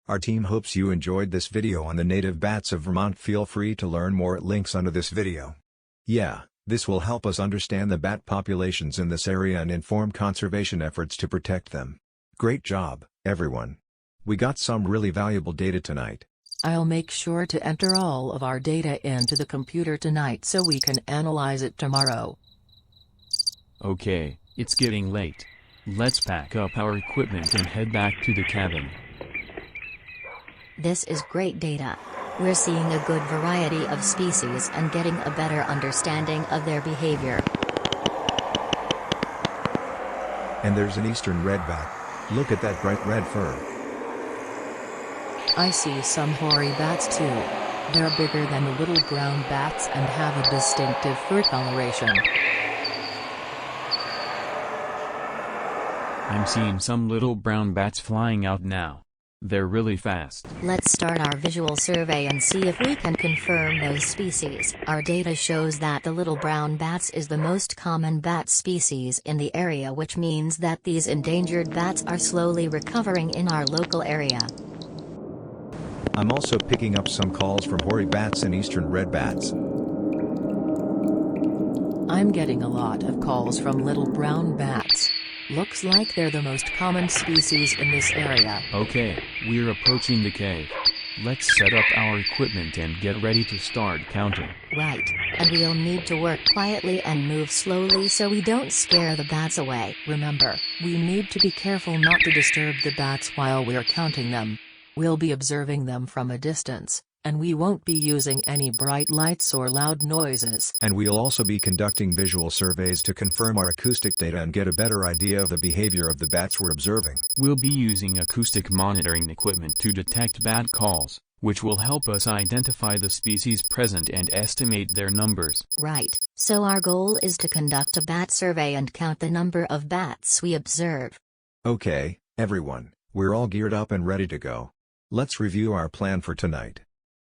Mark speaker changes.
Speaker 1: Our team hopes you enjoyed this video on the native bats of Vermont. Feel free to learn more at links under this video. Yeah, this will help us understand the bat populations in this area and inform conservation efforts to protect them. Great job, everyone. We got some really valuable data tonight.
Speaker 2: I'll make sure to enter all of our data into the computer tonight so we can analyze it tomorrow.
Speaker 3: Okay, it's getting late. Let's pack up our equipment and head back to the cabin.
Speaker 4: This is great data. We're seeing a good variety of species and getting a better understanding of their behavior.
Speaker 1: And there's an eastern red bat. Look at that bright red fur.
Speaker 2: I see some hoary bats too. They're bigger than the little brown bats and have a distinctive fur coloration.
Speaker 3: I'm seeing some little brown bats flying out now. They're really fast.
Speaker 4: Let's start our visual survey and see if we can confirm those species. Our data shows that the little brown bats is the most common bat species in the area, which means that these endangered bats are slowly recovering in our local area.
Speaker 1: I'm also picking up some calls from hoary bats and eastern red bats.
Speaker 2: I'm getting a lot of calls from little brown bats. Looks like they're the most common species in this area.
Speaker 3: Okay, we're approaching the cave. Let's set up our equipment and get ready to start counting.
Speaker 4: Right, and we'll need to work quietly and move slowly so we don't scare the bats away.
Speaker 2: Remember, we need to be careful not to disturb the bats while we're counting them. We'll be observing them from a distance, and we won't be using any bright lights or loud noises.
Speaker 1: And we'll also be conducting visual surveys to confirm our acoustic data and get a better idea of the behavior of the bats we're observing.
Speaker 3: We'll be using acoustic monitoring equipment to detect bat calls, which will help us identify the species present and estimate their numbers.
Speaker 4: Right, so our goal is to conduct a bat survey and count the number of bats we observe.
Speaker 1: Okay, everyone, we're all geared up and ready to go. Let's review our plan for tonight.